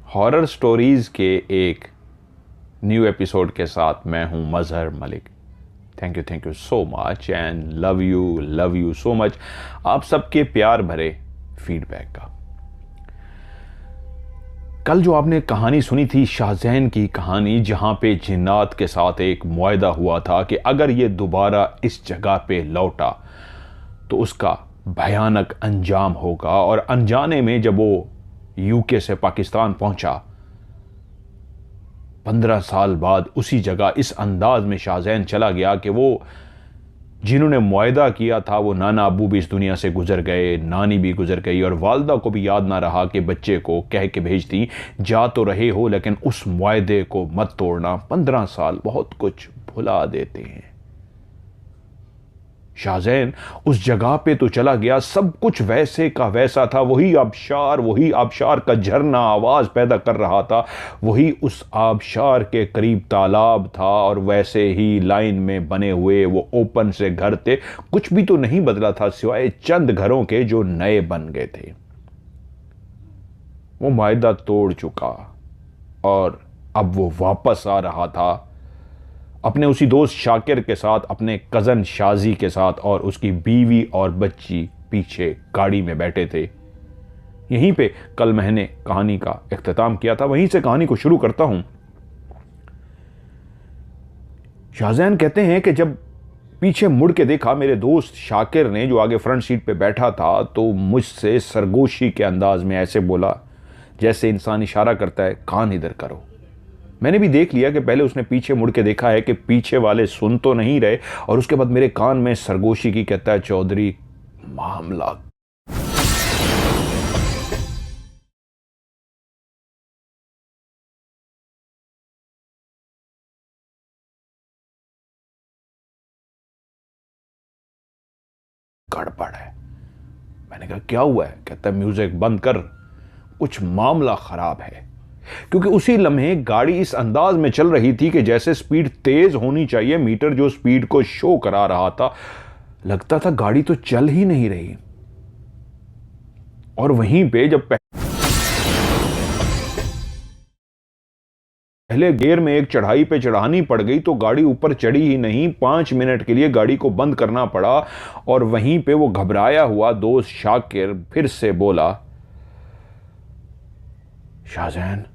Horror stories के एक new episode के साथ मैं हूं Mazhar Malik. Thank you so much and love you so much आप सबके प्यार भरे फीडबैक का। कल जो आपने कहानी सुनी थी शाहजैन की कहानी, जहां पे जिन्नात के साथ एक मुआहदा हुआ था कि अगर ये दोबारा इस जगह पे लौटा तो उसका भयानक अंजाम होगा, और अनजाने में जब वो यूके से पाकिस्तान पहुंचा 15 साल बाद उसी जगह इस अंदाज में शाहजैन चला गया कि वो जिन्होंने मुआहदा किया था वो नाना अबू भी इस दुनिया से गुजर गए, नानी भी गुजर गई, और वालदा को भी याद ना रहा कि बच्चे को कह के भेज दी जा तो रहे हो लेकिन उस मुआहदे को मत तोड़ना। 15 साल बहुत कुछ भुला देते हैं। शाहजैन उस जगह पे तो चला गया, सब कुछ वैसे का वैसा था, वही आबशार का झरना आवाज पैदा कर रहा था, वही उस आबशार के करीब तालाब था, और वैसे ही लाइन में बने हुए वो ओपन से घर थे। कुछ भी तो नहीं बदला था सिवाय चंद घरों के जो नए बन गए थे। वो मुआहदा तोड़ चुका और अब वो वापस आ रहा था अपने उसी दोस्त शाकिर के साथ, अपने कज़न शाजी के साथ, और उसकी बीवी और बच्ची पीछे गाड़ी में बैठे थे। यहीं पे कल मैंने कहानी का इख्तिताम किया था, वहीं से कहानी को शुरू करता हूं। शाहजैन कहते हैं कि जब पीछे मुड़ के देखा मेरे दोस्त शाकिर ने, जो आगे फ्रंट सीट पे बैठा था, तो मुझसे सरगोशी के अंदाज में ऐसे बोला जैसे इंसान इशारा करता है कान इधर करो। मैंने भी देख लिया कि पहले उसने पीछे मुड़ के देखा है कि पीछे वाले सुन तो नहीं रहे, और उसके बाद मेरे कान में सरगोशी की कहता है चौधरी मामला गड़बड़ है। मैंने कहा क्या हुआ है? कहता है म्यूजिक बंद कर, कुछ मामला खराब है। क्योंकि उसी लम्हे गाड़ी इस अंदाज में चल रही थी कि जैसे स्पीड तेज होनी चाहिए, मीटर जो स्पीड को शो करा रहा था, लगता था गाड़ी तो चल ही नहीं रही। और वहीं पे जब पहले गियर में एक चढ़ाई पे चढ़ानी पड़ गई तो गाड़ी ऊपर चढ़ी ही नहीं। 5 मिनट के लिए गाड़ी को बंद करना पड़ा, और वहीं पे वो घबराया हुआ दोस्त शाकिर फिर से बोला शाहजैन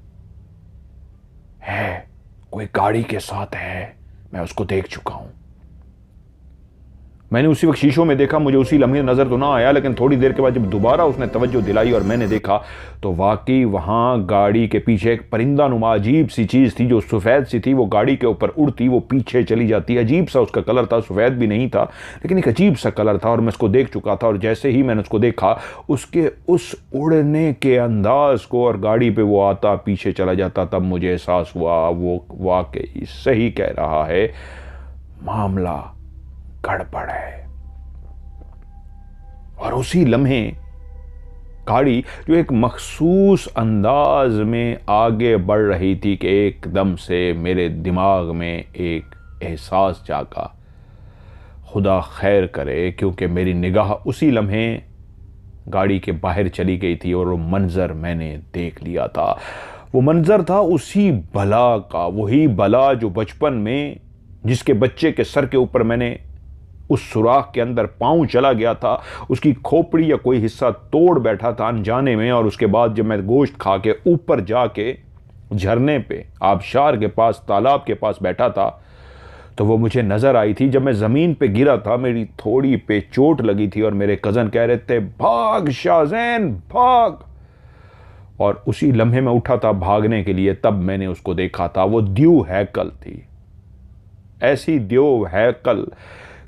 है, कोई गाड़ी के साथ है, मैं उसको देख चुका हूं। मैंने उसी वक्त शीशों में देखा, मुझे उसी लम्हे नजर तो ना आया, लेकिन थोड़ी देर के बाद जब दोबारा उसने तवज्जो दिलाई और मैंने देखा तो वाकई वहां गाड़ी के पीछे एक परिंदा नुमा अजीब सी चीज थी जो सफेद सी थी। वो गाड़ी के ऊपर उड़ती, वो पीछे चली जाती। अजीब सा उसका कलर था, सफेद भी नहीं था लेकिन एक अजीब सा कलर था, और मैं उसको देख चुका था। और जैसे ही मैंने उसको देखा, उसके उस उड़ने के अंदाज को, और गाड़ी पे वो आता पीछे चला जाता, तब मुझे एहसास हुआ वो वाकई सही कह रहा है, मामला गड़बड़ है। और उसी लम्हे गाड़ी जो एक मखसूस अंदाज में आगे बढ़ रही थी कि एकदम से मेरे दिमाग में एक एहसास जागा, खुदा खैर करे, क्योंकि मेरी निगाह उसी लम्हे गाड़ी के बाहर चली गई थी और वो मंजर मैंने देख लिया था। वो मंजर था उसी बला का, वही बला जो बचपन में जिसके बच्चे के सर के ऊपर मैंने उस सुराख के अंदर पांव चला गया था, उसकी खोपड़ी या कोई हिस्सा तोड़ बैठा था अनजाने में, और उसके बाद जब मैं गोश्त खा के ऊपर जाके झरने पे, आबशार के पास, तालाब के पास बैठा था, तो वो मुझे नजर आई थी। जब मैं जमीन पे गिरा था, मेरी थोड़ी पे चोट लगी थी, और मेरे कजन कह रहे थे भाग शाहजैन भाग, और उसी लम्हे में उठा था भागने के लिए, तब मैंने उसको देखा था। वो द्यू हैकल थी, ऐसी द्यू हैकल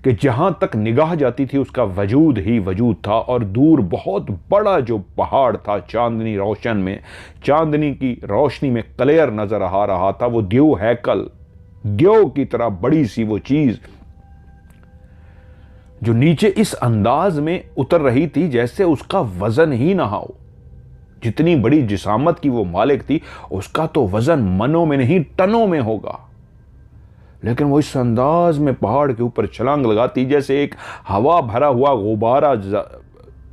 कि जहां तक निगाह जाती थी उसका वजूद ही वजूद था, और दूर बहुत बड़ा जो पहाड़ था चांदनी रोशन में, चांदनी की रोशनी में क्लियर नजर आ रहा था। वो द्यू हैकल, द्यू की तरह बड़ी सी वो चीज जो नीचे इस अंदाज में उतर रही थी जैसे उसका वजन ही ना हो। जितनी बड़ी जिसामत की वो मालिक थी, उसका तो वजन मनों में नहीं टनों में होगा, लेकिन वो इस अंदाज में पहाड़ के ऊपर छलांग लगाती जैसे एक हवा भरा हुआ गुब्बारा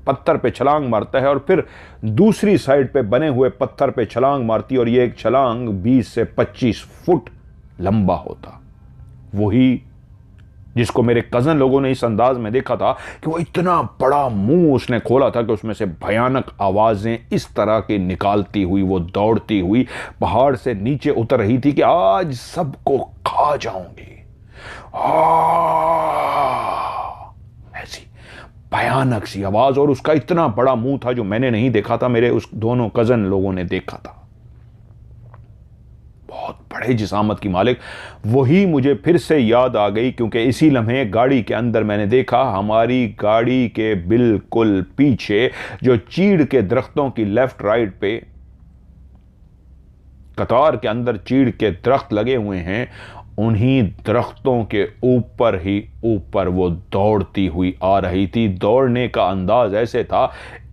पत्थर पे छलांग मारता है और फिर दूसरी साइड पे बने हुए पत्थर पे छलांग मारती और ये एक छलांग 20 से 25 फुट लंबा होता। वही जिसको मेरे कजन लोगों ने इस अंदाज में देखा था कि वो इतना बड़ा मुंह उसने खोला था कि उसमें से भयानक आवाजें इस तरह की निकालती हुई वो दौड़ती हुई पहाड़ से नीचे उतर रही थी कि आज सबको खा जाऊंगी। ऐसी भयानक सी आवाज, और उसका इतना बड़ा मुंह था जो मैंने नहीं देखा था, मेरे उस दोनों कजन लोगों ने देखा था। बहुत बड़े जिसामत की मालिक। वही मुझे फिर से याद आ गई, क्योंकि इसी लम्हे गाड़ी के अंदर मैंने देखा हमारी गाड़ी के बिल्कुल पीछे जो चीड़ के दरख्तों की लेफ्ट राइट पे कतार के अंदर चीड़ के दरख्त लगे हुए हैं, उन्हीं दरख्तों के ऊपर ही ऊपर वो दौड़ती हुई आ रही थी। दौड़ने का अंदाज ऐसे था,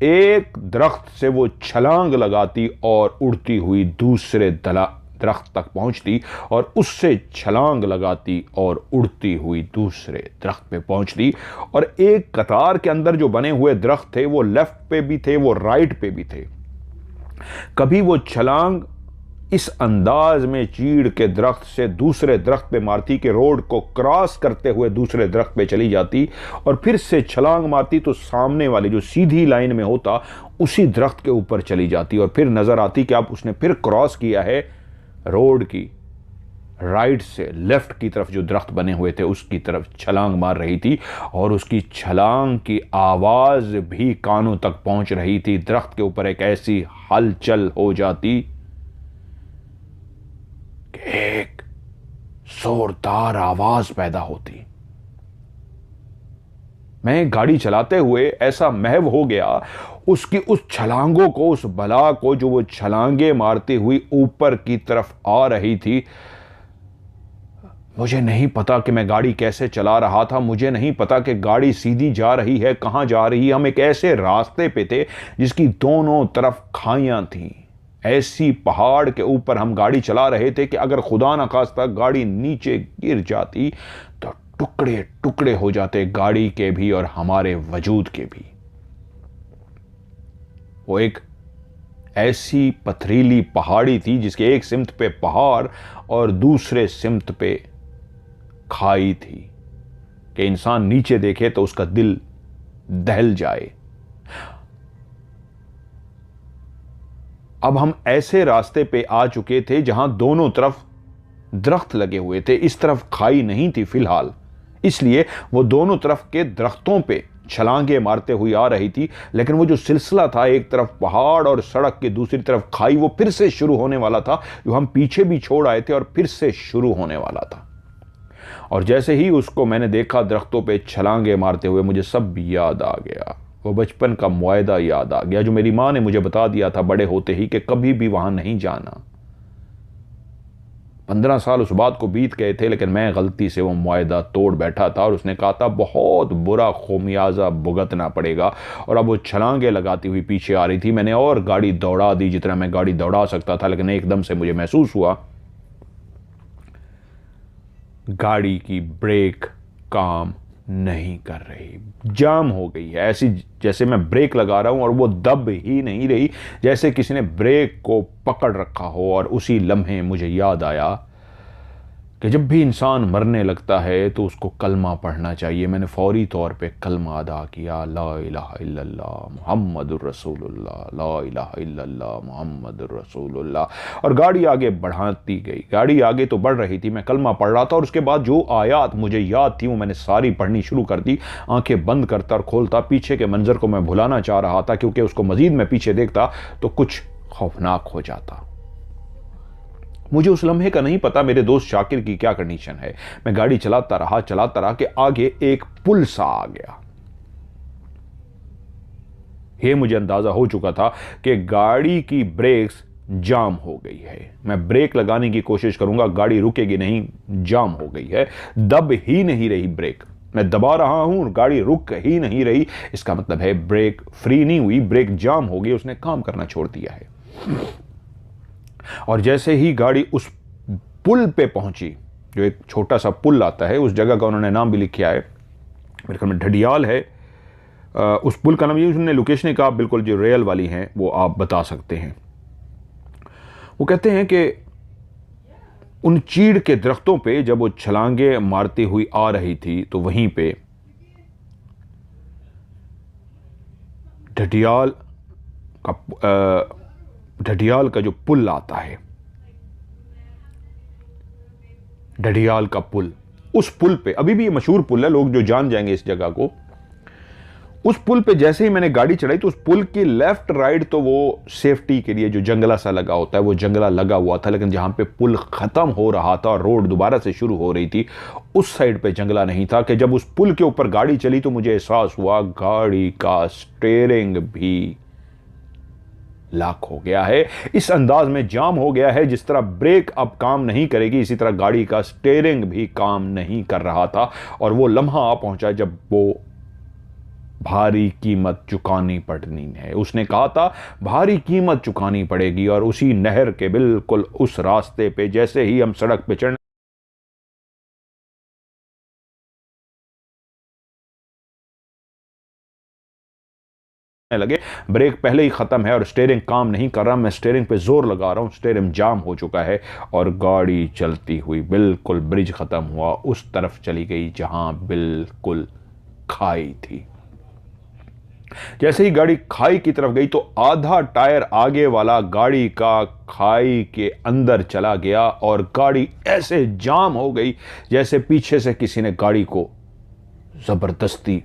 एक दरख्त से वो छलांग लगाती और उड़ती हुई दूसरे दरख्त तक पहुंचती और उससे छलांग लगाती और उड़ती हुई दूसरे दरख्त पे पहुंचती। और एक कतार के अंदर जो बने हुए दरख्त थे वो लेफ्ट पे भी थे, वो राइट पे भी थे। कभी वो छलांग इस अंदाज में चीड़ के दरख्त से दूसरे दरख्त पे मारती कि रोड को क्रॉस करते हुए दूसरे दरख्त पे चली जाती, और फिर से छलांग मारती तो सामने वाली जो सीधी लाइन में होता उसी दरख्त के ऊपर चली जाती, और फिर नजर आती कि अब उसने फिर क्रॉस किया है रोड की राइट से लेफ्ट की तरफ जो दरख्त बने हुए थे उसकी तरफ छलांग मार रही थी, और उसकी छलांग की आवाज भी कानों तक पहुंच रही थी। दरख्त के ऊपर एक ऐसी हलचल हो जाती कि एक जोरदार आवाज पैदा होती। मैं गाड़ी चलाते हुए ऐसा महव हो गया उसकी उस छलांगों को, उस बला को जो वो छलांगे मारती हुई ऊपर की तरफ आ रही थी। मुझे नहीं पता कि मैं गाड़ी कैसे चला रहा था, मुझे नहीं पता कि गाड़ी सीधी जा रही है, कहां जा रही है। हम एक ऐसे रास्ते पे थे जिसकी दोनों तरफ खाइयां थीं। ऐसी पहाड़ के ऊपर हम गाड़ी चला रहे थे कि अगर खुदा न खास्ता गाड़ी नीचे गिर जाती तो टुकड़े टुकड़े हो जाते गाड़ी के भी और हमारे वजूद के भी। वो एक ऐसी पथरीली पहाड़ी थी जिसके एक सिमत पे पहाड़ और दूसरे सिमत पे खाई थी कि इंसान नीचे देखे तो उसका दिल दहल जाए। अब हम ऐसे रास्ते पे आ चुके थे जहां दोनों तरफ दरख्त लगे हुए थे, इस तरफ खाई नहीं थी फिलहाल, इसलिए वो दोनों तरफ के दरख्तों पे छलांगे मारते हुए आ रही थी। लेकिन वो जो सिलसिला था, एक तरफ पहाड़ और सड़क के दूसरी तरफ खाई, वो फिर से शुरू होने वाला था, जो हम पीछे भी छोड़ आए थे और फिर से शुरू होने वाला था। और जैसे ही उसको मैंने देखा दरख्तों पे छलांगे मारते हुए, मुझे सब याद आ गया। वो बचपन का मुआहदा याद आ गया जो मेरी मां ने मुझे बता दिया था बड़े होते ही कि कभी भी वहां नहीं जाना। 15 साल उस बात को बीत गए थे, लेकिन मैं गलती से वो मुआहदा तोड़ बैठा था और उसने कहा था बहुत बुरा खोमियाजा भुगतना पड़ेगा। और अब वो छलांगे लगाती हुई पीछे आ रही थी। मैंने और गाड़ी दौड़ा दी जितना मैं गाड़ी दौड़ा सकता था, लेकिन एकदम से मुझे महसूस हुआ गाड़ी की ब्रेक काम नहीं कर रही, जाम हो गई है। ऐसी जैसे मैं ब्रेक लगा रहा हूं और वो दब ही नहीं रही, जैसे किसी ने ब्रेक को पकड़ रखा हो। और उसी लम्हे मुझे याद आया कि जब भी इंसान मरने लगता है तो उसको कलमा पढ़ना चाहिए। मैंने फौरी तौर पे कलमा अदा किया, ला इलाहा इल्लल्लाह मुहम्मदुर रसूलुल्लाह, ला इलाहा इल्लल्लाह मुहम्मदुर रसूलुल्लाह। और गाड़ी आगे बढ़ाती गई, गाड़ी आगे तो बढ़ रही थी, मैं कलमा पढ़ रहा था। और उसके बाद जो आयात मुझे याद थी वो मैंने सारी पढ़नी शुरू कर दी, आंखें बंद करता और खोलता। पीछे के मंजर को मैं भुलाना चाह रहा था, क्योंकि उसको मजीद मैं पीछे देखता तो कुछ खौफनाक हो जाता। मुझे उस लम्हे का नहीं पता मेरे दोस्त शाकिर की क्या कंडीशन है। मैं गाड़ी चलाता रहा कि आगे एक पुल सा आ गया। यह मुझे अंदाजा हो चुका था कि गाड़ी की ब्रेक्स जाम हो गई है। मैं ब्रेक लगाने की कोशिश करूंगा, गाड़ी रुकेगी नहीं, जाम हो गई है, दब ही नहीं रही ब्रेक। मैं दबा रहा हूं और गाड़ी रुक ही नहीं रही। इसका मतलब है ब्रेक फ्री नहीं हुई, ब्रेक जाम हो गई, उसने काम करना छोड़ दिया है। और जैसे ही गाड़ी उस पुल पे पहुंची, जो एक छोटा सा पुल आता है, उस जगह का उन्होंने नाम भी लिखा है, मेरे ख्याल में ढडियाल है, उस पुल का नाम, ये उसने लोकेशन का बिल्कुल जो रियल वाली हैं वो आप बता सकते हैं। वो कहते हैं कि उन चीड़ के दरख्तों पे जब वो छलांगे मारती हुई आ रही थी तो वहीं पे ढडियाल का जो पुल आता है, ढडियाल का पुल, उस पुल पे अभी भी ये मशहूर पुल है, लोग जो जान जाएंगे इस जगह को। उस पुल पे जैसे ही मैंने गाड़ी चढ़ाई तो उस पुल की लेफ्ट राइट तो वो सेफ्टी के लिए जो जंगला सा लगा होता है वो जंगला लगा हुआ था, लेकिन जहां पे पुल खत्म हो रहा था और रोड दोबारा से शुरू हो रही थी उस साइड पे जंगला नहीं था। कि जब उस पुल के ऊपर गाड़ी चली तो मुझे एहसास हुआ गाड़ी का स्टीयरिंग भी लाक हो गया है, इस अंदाज में जाम हो गया है। जिस तरह ब्रेक अब काम नहीं करेगी इसी तरह गाड़ी का स्टीयरिंग भी काम नहीं कर रहा था। और वो लम्हा आ पहुंचा जब वो भारी कीमत चुकानी पड़नी है। उसने कहा था भारी कीमत चुकानी पड़ेगी। और उसी नहर के बिल्कुल उस रास्ते पे जैसे ही हम सड़क पे चढ़ने लगे, ब्रेक पहले ही खत्म है और स्टीयरिंग काम नहीं कर रहा। मैं स्टीयरिंग पे जोर लगा रहा हूं, स्टीयरिंग जाम हो चुका है और गाड़ी चलती हुई बिल्कुल ब्रिज खत्म हुआ उस तरफ चली गई जहां बिल्कुल खाई थी। जैसे ही गाड़ी खाई की तरफ गई तो आधा टायर आगे वाला गाड़ी का खाई के अंदर चला गया और गाड़ी ऐसे जाम हो गई जैसे पीछे से किसी ने गाड़ी को जबरदस्ती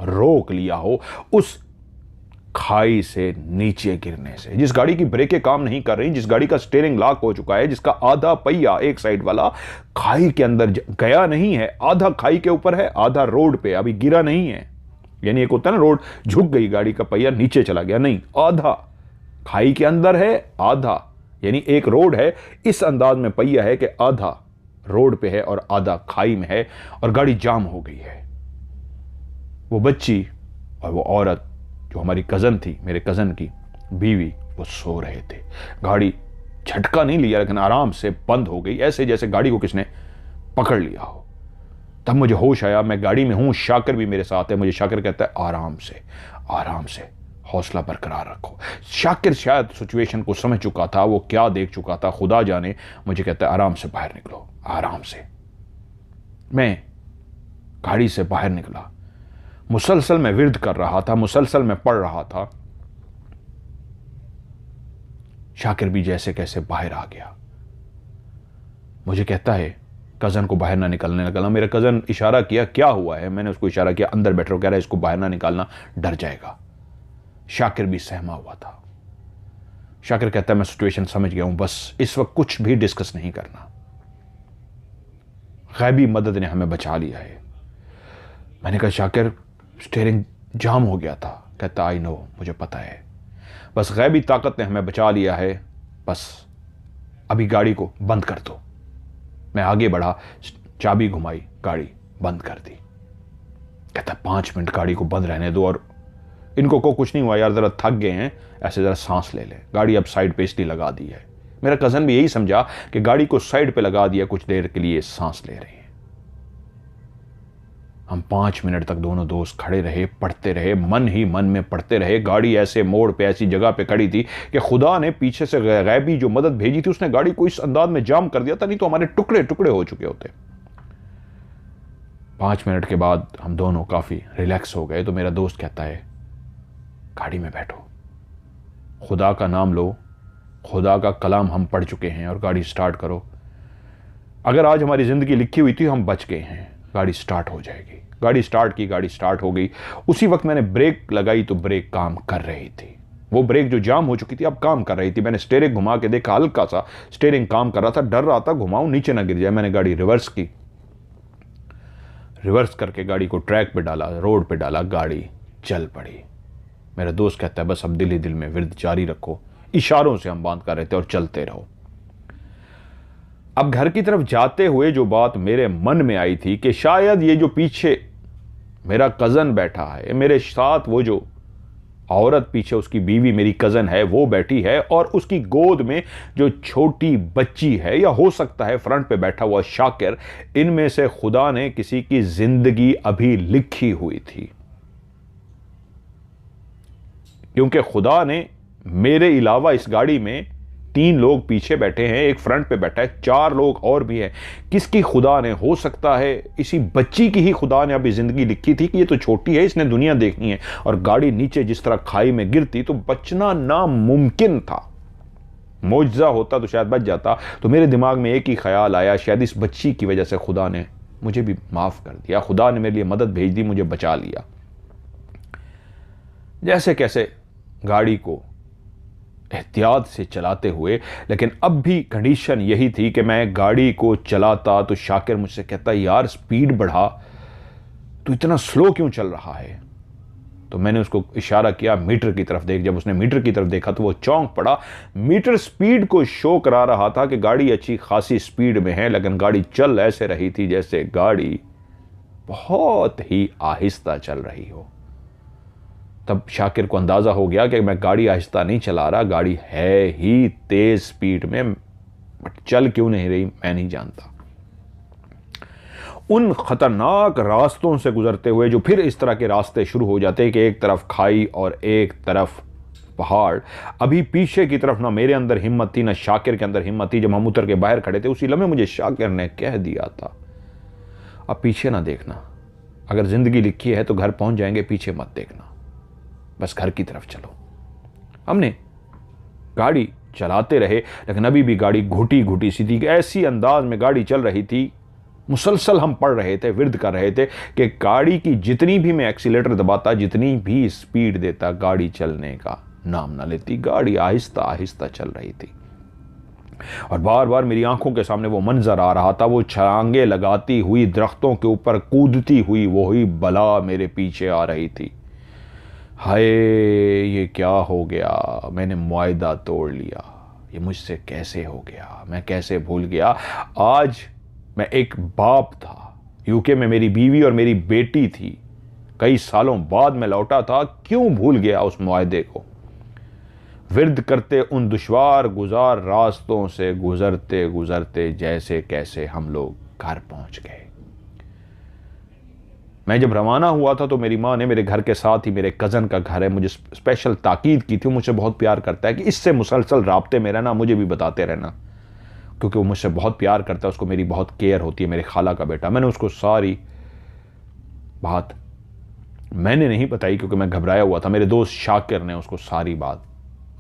रोक लिया हो उस खाई से नीचे गिरने से। जिस गाड़ी की ब्रेकें काम नहीं कर रही, जिस गाड़ी का स्टीयरिंग लॉक हो चुका है, जिसका आधा पहिया एक साइड वाला खाई के अंदर गया नहीं है, आधा खाई के ऊपर है आधा रोड पे, अभी गिरा नहीं है। यानी एक होता है ना रोड झुक गई गाड़ी का पहिया नीचे चला गया, नहीं, आधा खाई के अंदर है आधा, यानी एक रोड है इस अंदाज में पहिया है कि आधा रोड पे है और आधा खाई में है और गाड़ी जाम हो गई है। वो बच्ची और वो औरत जो हमारी कजन थी, मेरे कजन की बीवी, वो सो रहे थे। गाड़ी झटका नहीं लिया लेकिन आराम से बंद हो गई, ऐसे जैसे गाड़ी को किसने पकड़ लिया हो। तब मुझे होश आया, मैं गाड़ी में हूं, शाकिर भी मेरे साथ है। मुझे शाकिर कहता है आराम से, आराम से, हौसला बरकरार रखो। शाकिर शायद सिचुएशन को समझ चुका था, वो क्या देख चुका था खुदा जाने। मुझे कहता है आराम से बाहर निकलो, आराम से। मैं गाड़ी से बाहर निकला, मुसलसल मैं विर्द कर रहा था, मुसलसल मैं पढ़ रहा था। शाकिर भी जैसे कैसे बाहर आ गया। मुझे कहता है कजन को बाहर ना निकलने लगा। मेरा कजन इशारा किया क्या हुआ है, मैंने उसको इशारा किया अंदर बैठो, कह रहा है इसको बाहर ना निकालना, डर जाएगा। शाकिर भी सहमा हुआ था। शाकिर कहता है मैं सिचुएशन समझ गया हूं, बस इस वक्त कुछ भी डिस्कस नहीं करना, गैबी मदद ने हमें बचा लिया है। मैंने कहा शाकिर स्टीयरिंग जाम हो गया था। कहता आई नो, मुझे पता है, बस गैबी ताकत ने हमें बचा लिया है, बस अभी गाड़ी को बंद कर दो। मैं आगे बढ़ा, चाबी घुमाई, गाड़ी बंद कर दी। कहता 5 मिनट गाड़ी को बंद रहने दो और इनको को कुछ नहीं हुआ यार, जरा थक गए हैं, ऐसे जरा सांस ले ले। गाड़ी अब साइड पे इसलिए लगा दी है। मेरा कजन भी यही समझा कि गाड़ी को साइड पे लगा दिया, कुछ देर के लिए सांस ले रहे हैं। हम 5 मिनट तक दोनों दोस्त खड़े रहे, पढ़ते रहे, मन ही मन में पढ़ते रहे। गाड़ी ऐसे मोड़ पे ऐसी जगह पे खड़ी थी कि खुदा ने पीछे से गैबी जो मदद भेजी थी उसने गाड़ी को इस अंदाज में जाम कर दिया था, नहीं तो हमारे टुकड़े टुकड़े हो चुके होते। 5 मिनट के बाद हम दोनों काफी रिलैक्स हो गए तो मेरा दोस्त कहता है गाड़ी में बैठो, खुदा का नाम लो, खुदा का कलाम हम पढ़ चुके हैं और गाड़ी स्टार्ट करो। अगर आज हमारी जिंदगी लिखी हुई थी हम बच गए हैं, गाड़ी स्टार्ट हो जाएगी। गाड़ी स्टार्ट की, गाड़ी स्टार्ट हो गई। उसी वक्त मैंने ब्रेक लगाई तो ब्रेक काम कर रही थी। वो ब्रेक जो जाम हो चुकी थी अब काम कर रही थी। मैंने स्टीयरिंग घुमा के देखा, हल्का सा स्टीयरिंग काम कर रहा था। डर रहा था घुमाऊं नीचे ना गिर जाए। मैंने गाड़ी रिवर्स की, रिवर्स करके गाड़ी को ट्रैक पे डाला, रोड पे डाला, गाड़ी चल पड़ी। मेरा दोस्त कहता है बस अब दिल ही दिल में विर्द जारी रखो। इशारों से हम बांध कर रहे थे और चलते रहो। अब घर की तरफ जाते हुए जो बात मेरे मन में आई थी कि शायद ये जो पीछे मेरा कजन बैठा है, मेरे साथ वो जो औरत पीछे उसकी बीवी मेरी कजन है वो बैठी है और उसकी गोद में जो छोटी बच्ची है, या हो सकता है फ्रंट पे बैठा हुआ शाकिर, इनमें से खुदा ने किसी की जिंदगी अभी लिखी हुई थी। क्योंकि खुदा ने मेरे अलावा इस गाड़ी में 3 लोग पीछे बैठे हैं, एक फ्रंट पे बैठा है, 4 लोग और भी हैं। किसकी खुदा ने, हो सकता है इसी बच्ची की ही खुदा ने अभी जिंदगी लिखी थी कि ये तो छोटी है, इसने दुनिया देखनी है, और गाड़ी नीचे जिस तरह खाई में गिरती तो बचना नामुमकिन था। मौजज़ा होता तो शायद बच जाता। तो मेरे दिमाग में एक ही ख्याल आया, शायद इस बच्ची की वजह से खुदा ने मुझे भी माफ़ कर दिया, खुदा ने मेरे लिए मदद भेज दी, मुझे बचा लिया। जैसे कैसे गाड़ी को एहतियात से चलाते हुए, लेकिन अब भी कंडीशन यही थी कि मैं गाड़ी को चलाता तो शाकिर मुझसे कहता, यार स्पीड बढ़ा, तो इतना स्लो क्यों चल रहा है। तो मैंने उसको इशारा किया, मीटर की तरफ देख। जब उसने मीटर की तरफ देखा तो वो चौंक पड़ा। मीटर स्पीड को शो करा रहा था कि गाड़ी अच्छी खासी स्पीड में है, लेकिन गाड़ी चल ऐसे रही थी जैसे गाड़ी बहुत ही आहिस्ता चल रही हो। तब शाकिर को अंदाजा हो गया कि मैं गाड़ी आहिस्ता नहीं चला रहा, गाड़ी है ही तेज स्पीड में, बट चल क्यों नहीं रही मैं नहीं जानता। उन खतरनाक रास्तों से गुजरते हुए, जो फिर इस तरह के रास्ते शुरू हो जाते कि एक तरफ खाई और एक तरफ पहाड़। अभी पीछे की तरफ ना मेरे अंदर हिम्मत थी ना शाकिर के अंदर हिम्मत थी। जब हम उतर के बाहर खड़े थे उसी लम्हे मुझे शाकिर ने कह दिया था, अब पीछे ना देखना, अगर जिंदगी लिखी है तो घर पहुंच जाएंगे, पीछे मत देखना, बस घर की तरफ चलो। हमने गाड़ी चलाते रहे, लेकिन अभी भी गाड़ी घुटी घुटी सी थी। ऐसी अंदाज में गाड़ी चल रही थी, मुसलसल हम पढ़ रहे थे, विर्द कर रहे थे कि गाड़ी की जितनी भी मैं एक्सीलेटर दबाता, जितनी भी स्पीड देता, गाड़ी चलने का नाम ना लेती। गाड़ी आहिस्ता आहिस्ता चल रही थी और बार बार मेरी आंखों के सामने वो मंजर आ रहा था, वो छलांगे लगाती हुई, दरख्तों के ऊपर कूदती हुई वही बला मेरे पीछे आ रही थी। हाय, ये क्या हो गया, मैंने मुआहदा तोड़ लिया, ये मुझसे कैसे हो गया, मैं कैसे भूल गया। आज मैं एक बाप था, यूके में मेरी बीवी और मेरी बेटी थी, कई सालों बाद मैं लौटा था, क्यों भूल गया उस मुआहदे को। विर्द करते उन दुश्वार गुजार रास्तों से गुजरते गुजरते जैसे कैसे हम लोग घर पहुंच गए। मैं जब रवाना हुआ था तो मेरी माँ ने, मेरे घर के साथ ही मेरे कज़न का घर है, मुझे स्पेशल ताकीद की थी, मुझसे बहुत प्यार करता है कि इससे मुसलसल राब्ते में रहना, मुझे भी बताते रहना, क्योंकि वो मुझसे बहुत प्यार करता है, उसको मेरी बहुत केयर होती है, मेरे खाला का बेटा। मैंने उसको सारी बात मैंने नहीं बताई क्योंकि मैं घबराया हुआ था, मेरे दोस्त शाकिर ने उसको सारी बात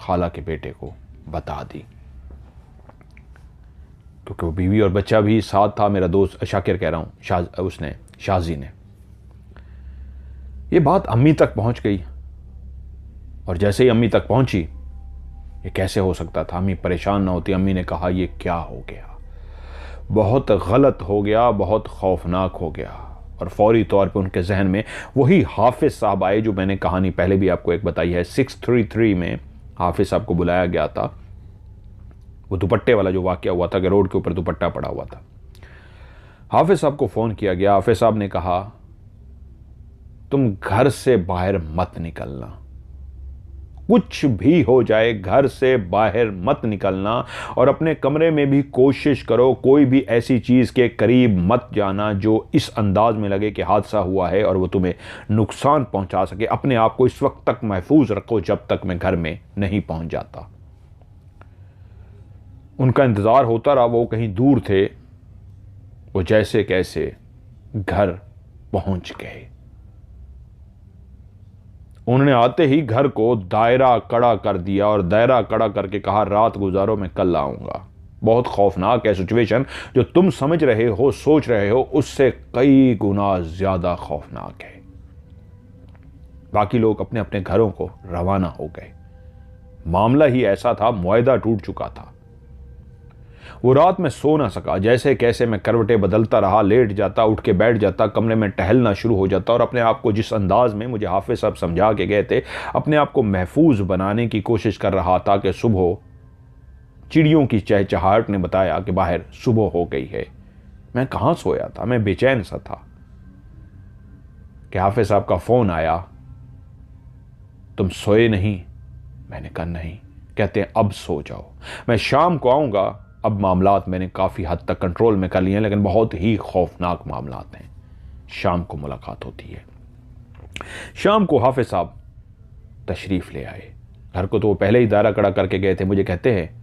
खाला के बेटे को बता दी, क्योंकि वो बीवी और बच्चा भी साथ था। मेरा दोस्त शाकिर कह रहा हूँ, शाजी ने ये बात अम्मी तक पहुंच गई, और जैसे ही अम्मी तक पहुंची, ये कैसे हो सकता था, अम्मी परेशान ना होती। अम्मी ने कहा, ये क्या हो गया, बहुत गलत हो गया, बहुत खौफनाक हो गया। और फौरी तौर पे उनके जहन में वही हाफिज साहब आए जो मैंने कहानी पहले भी आपको एक बताई है। 633 में हाफिज साहब को बुलाया गया था, वो दुपट्टे वाला जो वाकया हुआ था कि रोड के ऊपर दुपट्टा पड़ा हुआ था। हाफिज साहब को फ़ोन किया गया, हाफिज साहब ने कहा, तुम घर से बाहर मत निकलना, कुछ भी हो जाए घर से बाहर मत निकलना, और अपने कमरे में भी कोशिश करो कोई भी ऐसी चीज़ के करीब मत जाना जो इस अंदाज में लगे कि हादसा हुआ है और वो तुम्हें नुकसान पहुंचा सके। अपने आप को इस वक्त तक महफूज रखो जब तक मैं घर में नहीं पहुंच जाता। उनका इंतज़ार होता रहा, वो कहीं दूर थे, वो जैसे कैसे घर पहुंच गए। उन्होंने आते ही घर को दायरा कड़ा कर दिया और दायरा कड़ा करके कहा, रात गुजारो, मैं कल आऊंगा। बहुत खौफनाक है सिचुएशन, जो तुम समझ रहे हो, सोच रहे हो, उससे कई गुना ज्यादा खौफनाक है। बाकी लोग अपने अपने घरों को रवाना हो गए। मामला ही ऐसा था, मुआहदा टूट चुका था। वो रात में सो ना सका, जैसे कैसे मैं करवटें बदलता रहा, लेट जाता, उठ के बैठ जाता, कमरे में टहलना शुरू हो जाता, और अपने आप को जिस अंदाज में मुझे हाफिज साहब समझा के गए थे, अपने आप को महफूज बनाने की कोशिश कर रहा था कि सुबह चिड़ियों की चहचहाहट ने बताया कि बाहर सुबह हो गई है। मैं कहाँ सोया था, मैं बेचैन सा था कि हाफिज साहब का फ़ोन आया, तुम सोए नहीं? मैंने कहा नहीं। कहते हैं अब सो जाओ, मैं शाम को आऊँगा। अब मामलात मैंने काफ़ी हद तक कंट्रोल में कर लिए हैं, लेकिन बहुत ही खौफनाक मामलात हैं। शाम को मुलाकात होती है। शाम को हाफिज साहब तशरीफ़ ले आए। घर को तो वो पहले ही दारा कड़ा करके गए थे। मुझे कहते हैं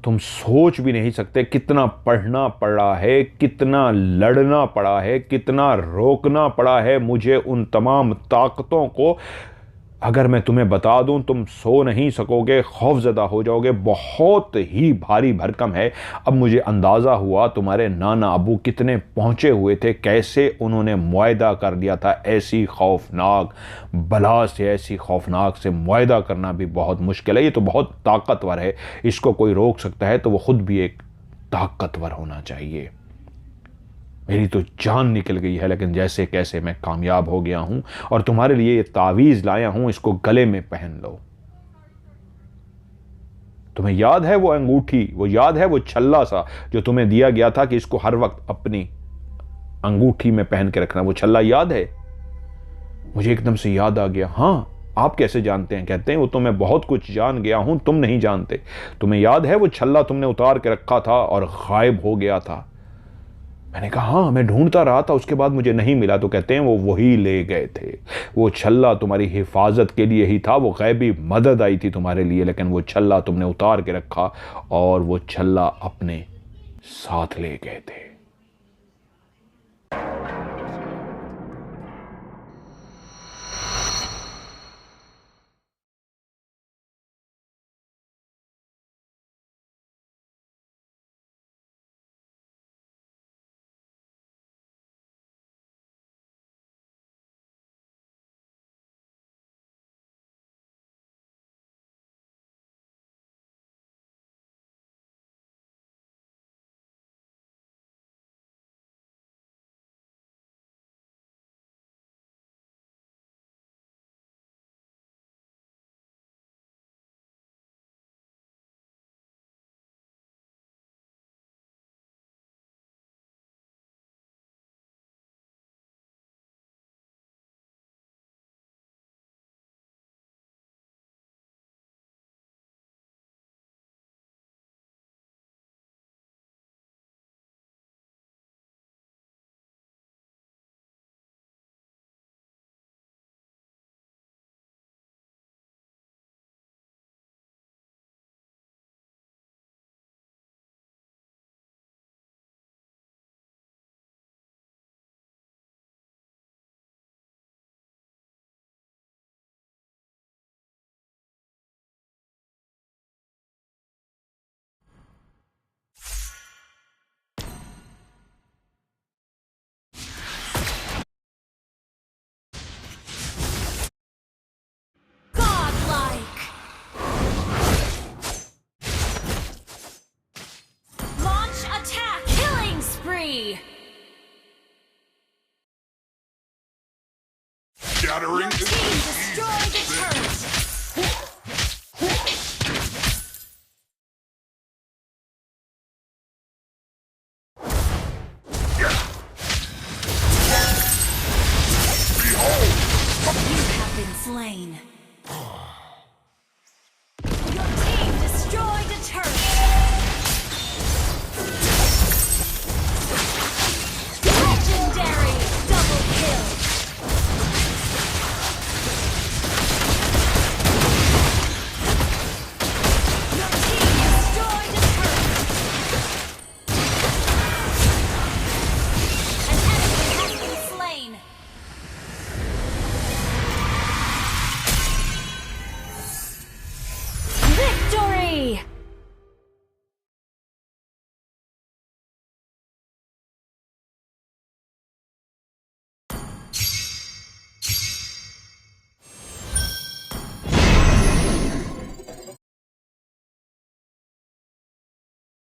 तुम सोच भी नहीं सकते कितना पढ़ना पड़ा है, कितना लड़ना पड़ा है, कितना रोकना पड़ा है मुझे उन तमाम ताकतों को। अगर मैं तुम्हें बता दूं तुम सो नहीं सकोगे, खौफजदा हो जाओगे। बहुत ही भारी भरकम है। अब मुझे अंदाज़ा हुआ तुम्हारे नाना अबू कितने पहुंचे हुए थे, कैसे उन्होंने मुआहदा कर लिया था। ऐसी खौफनाक बला से, ऐसी खौफनाक से मुआहदा करना भी बहुत मुश्किल है। ये तो बहुत ताकतवर है, इसको कोई रोक सकता है तो वो खुद भी एक ताकतवर होना चाहिए। मेरी तो जान निकल गई है, लेकिन जैसे कैसे मैं कामयाब हो गया हूं और तुम्हारे लिए ये तावीज़ लाया हूं, इसको गले में पहन लो। तुम्हें याद है वो अंगूठी, वो याद है वो छल्ला सा जो तुम्हें दिया गया था कि इसको हर वक्त अपनी अंगूठी में पहन के रखना, वो छल्ला याद है? मुझे एकदम से याद आ गया। हाँ, आप कैसे जानते हैं? कहते हैं वो तो मैं बहुत कुछ जान गया हूं, तुम नहीं जानते। तुम्हें याद है वो छल्ला तुमने उतार के रखा था और गायब हो गया था? मैंने कहा हाँ, मैं ढूंढता रहा था, उसके बाद मुझे नहीं मिला। तो कहते हैं वो वही ले गए थे। वो छल्ला तुम्हारी हिफाजत के लिए ही था, वो गैबी मदद आई थी तुम्हारे लिए, लेकिन वो छल्ला तुमने उतार के रखा और वो छल्ला अपने साथ ले गए थे। Godlike! Launch attack! Killing spree! Shattering Your team destroyed the turret! You have been slain.